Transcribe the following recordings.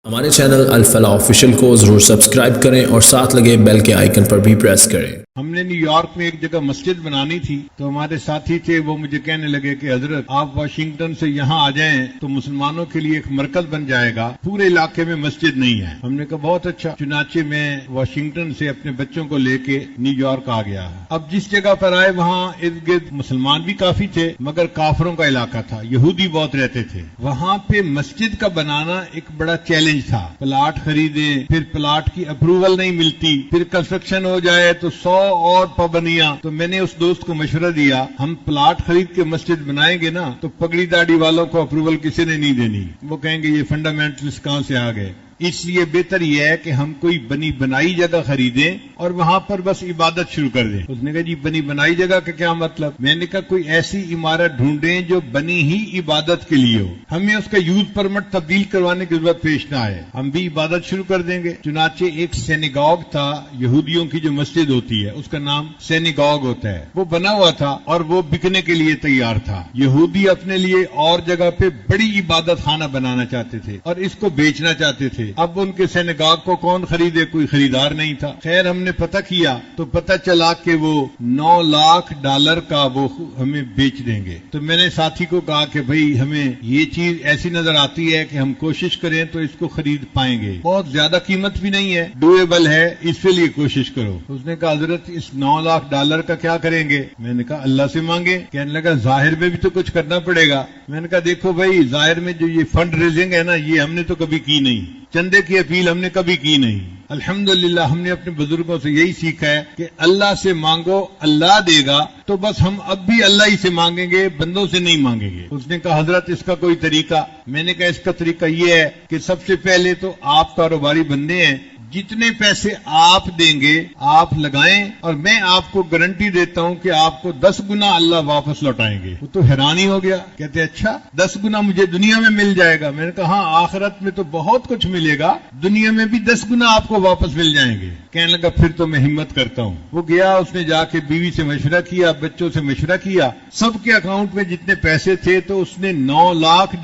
ہمارے چینل الفلاح آفیشیل کو ضرور سبسکرائب کریں اور ساتھ لگے بیل کے آئیکن پر بھی پریس کریں۔ ہم نے نیو یارک میں ایک جگہ مسجد بنانی تھی تو ہمارے ساتھی تھے، وہ مجھے کہنے لگے کہ حضرت آپ واشنگٹن سے یہاں آ جائیں تو مسلمانوں کے لیے ایک مرکز بن جائے گا، پورے علاقے میں مسجد نہیں ہے۔ ہم نے کہا بہت اچھا، چنانچہ میں واشنگٹن سے اپنے بچوں کو لے کے نیو یارک آ گیا۔ اب جس جگہ پر آئے وہاں ارد گرد مسلمان بھی کافی تھے مگر کافروں کا علاقہ تھا، یہودی بہت رہتے تھے۔ وہاں پہ مسجد کا بنانا ایک بڑا چیلنج تھا، پلاٹ خریدیں، پھر پلاٹ کی اپروول نہیں ملتی، پھر کنسٹرکشن ہو جائے تو 100 اور پابندیاں۔ تو میں نے اس دوست کو مشورہ دیا، ہم پلاٹ خرید کے مسجد بنائیں گے نا تو پگڑی داڑھی والوں کو اپروول کسی نے نہیں دینی، وہ کہیں گے یہ فنڈامنٹلسٹ کہاں سے آ گئے۔ اس لیے بہتر یہ ہے کہ ہم کوئی بنی بنائی جگہ خریدیں اور وہاں پر بس عبادت شروع کر دیں۔ اس نے کہا جی بنی بنائی جگہ کا کیا مطلب؟ میں نے کہا کوئی ایسی عمارت ڈھونڈیں جو بنی ہی عبادت کے لیے ہو، ہمیں اس کا یوز پرمٹ تبدیل کروانے کی ضرورت پیش نہ آئے، ہم بھی عبادت شروع کر دیں گے۔ چنانچہ ایک سینیگاگ تھا، یہودیوں کی جو مسجد ہوتی ہے اس کا نام سینیگاگ ہوتا ہے، وہ بنا ہوا تھا اور وہ بکنے کے لیے تیار تھا۔ یہودی اپنے لیے اور جگہ پہ بڑی عبادت خانہ بنانا چاہتے تھے اور اس کو بیچنا چاہتے تھے۔ اب ان کے سینیگاگ کو کون خریدے؟ کوئی خریدار نہیں تھا۔ خیر ہم نے پتہ کیا تو پتہ چلا کہ وہ $9 لاکھ کا وہ ہمیں بیچ دیں گے۔ تو میں نے ساتھی کو کہا کہ بھئی ہمیں یہ چیز ایسی نظر آتی ہے کہ ہم کوشش کریں تو اس کو خرید پائیں گے، بہت زیادہ قیمت بھی نہیں ہے، ڈویبل ہے، اس کے لیے کوشش کرو۔ اس نے کہا حضرت اس $9 لاکھ کا کیا کریں گے؟ میں نے کہا اللہ سے مانگیں۔ کہنے لگا ظاہر میں بھی تو کچھ کرنا پڑے گا۔ میں نے کہا دیکھو بھئی ظاہر میں جو یہ فنڈ ریزنگ ہے نا، یہ ہم نے تو کبھی کی نہیں، چندے کی اپیل ہم نے کبھی کی نہیں۔ الحمدللہ ہم نے اپنے بزرگوں سے یہی سیکھا ہے کہ اللہ سے مانگو اللہ دے گا، تو بس ہم اب بھی اللہ ہی سے مانگیں گے، بندوں سے نہیں مانگیں گے۔ اس نے کہا حضرت اس کا کوئی طریقہ؟ میں نے کہا اس کا طریقہ یہ ہے کہ سب سے پہلے تو آپ کاروباری بندے ہیں، جتنے پیسے آپ دیں گے آپ لگائیں اور میں آپ کو گارنٹی دیتا ہوں کہ آپ کو 10 گنا اللہ واپس لوٹائیں گے۔ وہ تو حیران ہی ہو گیا، کہتے اچھا 10 گنا مجھے دنیا میں مل جائے گا؟ میں نے کہا ہاں آخرت میں تو بہت کچھ ملے گا، دنیا میں بھی 10 گنا آپ کو واپس مل جائیں گے۔ کہنے لگا پھر تو میں ہمت کرتا ہوں۔ وہ گیا، اس نے جا کے بیوی سے مشورہ کیا، بچوں سے مشورہ کیا، سب کے اکاؤنٹ میں جتنے پیسے تھے تو اس نے $9 لاکھ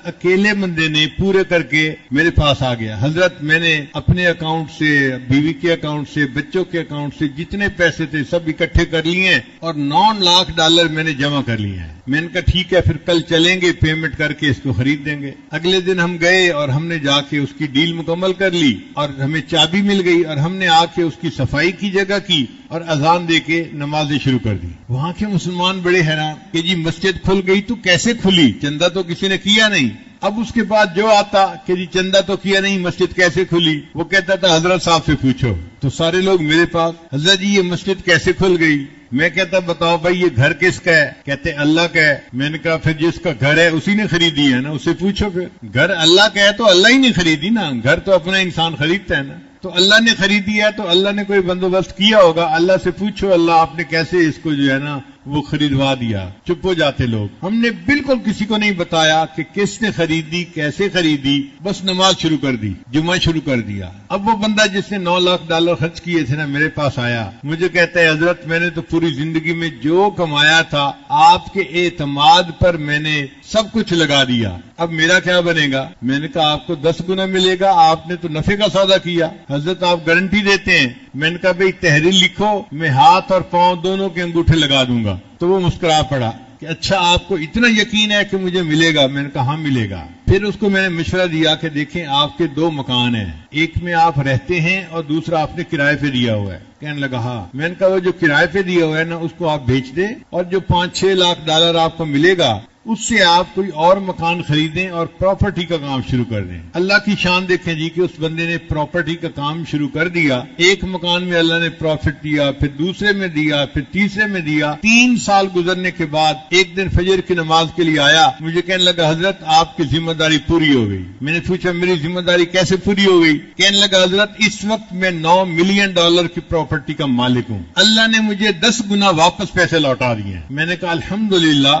اکیلے بندے نے پورے کر کے میرے پاس آ گیا۔ حضرت میں نے اپنے اکاؤنٹ سے، بیوی کے اکاؤنٹ سے، بچوں کے اکاؤنٹ سے جتنے پیسے تھے سب اکٹھے کر لیے اور $9 لاکھ میں نے جمع کر لیے ہیں۔ میں نے کہا ٹھیک ہے پھر کل چلیں گے، پیمنٹ کر کے اس کو خرید دیں گے۔ اگلے دن ہم گئے اور ہم نے جا کے اس کی ڈیل مکمل کر لی اور ہمیں چابی مل گئی اور ہم نے آ کے اس کی صفائی کی جگہ کی اور اذان دے کے نمازیں شروع کر دی۔ وہاں کے مسلمان بڑے حیران کہ جی مسجد کھل گئی تو کیسے کھلی؟ چندہ تو کسی نے کیا نہیں۔ اب اس کے بعد جو آتا کہ جی چندہ تو کیا نہیں، مسجد کیسے کھلی؟ وہ کہتا تھا حضرت صاحب سے پوچھو۔ تو سارے لوگ میرے پاس، حضرت جی یہ مسجد کیسے کھل گئی؟ میں کہتا بتاؤ بھائی یہ گھر کس کا ہے؟ کہتے اللہ کا ہے۔ میں نے کہا پھر جس کا گھر ہے اسی نے خریدی ہے نا، اسے پوچھو۔ پھر گھر اللہ کا ہے تو اللہ ہی نہیں خریدی نا، گھر تو اپنا انسان خریدتا ہے نا، تو اللہ نے خریدی ہے تو اللہ نے کوئی بندوبست کیا ہوگا، اللہ سے پوچھو اللہ آپ نے کیسے اس کو جو ہے نا وہ خریدوا دیا۔ چپ ہو جاتے لوگ۔ ہم نے بالکل کسی کو نہیں بتایا کہ کس نے خریدی، کیسے خریدی، بس نماز شروع کر دی، جمعہ شروع کر دیا۔ اب وہ بندہ جس نے $9 لاکھ خرچ کیے تھے نا میرے پاس آیا، مجھے کہتا ہے حضرت میں نے تو پوری زندگی میں جو کمایا تھا آپ کے اعتماد پر میں نے سب کچھ لگا دیا، اب میرا کیا بنے گا؟ میں نے کہا آپ کو 10 گنا ملے گا، آپ نے تو نفع کا سودا کیا۔ حضرت آپ گارنٹی دیتے ہیں؟ میں نے کہا بھئی تحریر لکھو، میں ہاتھ اور پاؤں دونوں کے انگوٹھے لگا دوں گا۔ تو وہ مسکرا پڑا کہ اچھا آپ کو اتنا یقین ہے کہ مجھے ملے گا؟ میں نے کہا ہاں ملے گا۔ پھر اس کو میں نے مشورہ دیا کہ دیکھیں آپ کے 2 مکان ہیں، ایک میں آپ رہتے ہیں اور دوسرا آپ نے کرائے پہ دیا ہوا ہے۔ کہنے لگا ہاں۔ میں نے کہا وہ جو کرائے پہ دیا ہوا ہے نا اس کو آپ بیچ دیں اور جو $5-6 لاکھ آپ کو ملے گا اس سے آپ کوئی اور مکان خریدیں اور پراپرٹی کا کام شروع کر دیں۔ اللہ کی شان دیکھیں جی کہ اس بندے نے پراپرٹی کا کام شروع کر دیا۔ ایک مکان میں اللہ نے پروفٹ دیا، پھر دوسرے میں دیا، پھر تیسرے میں دیا۔ 3 سال گزرنے کے بعد ایک دن فجر کی نماز کے لیے آیا، مجھے کہنے لگا حضرت آپ کی ذمہ داری پوری ہو گئی۔ میں نے پوچھا میری ذمہ داری کیسے پوری ہو گئی؟ کہنے لگا حضرت اس وقت میں $9 ملین کی پراپرٹی کا مالک ہوں، اللہ نے مجھے 10 گنا واپس پیسے لوٹا دیے ہیں۔ میں نے کہا الحمدللہ،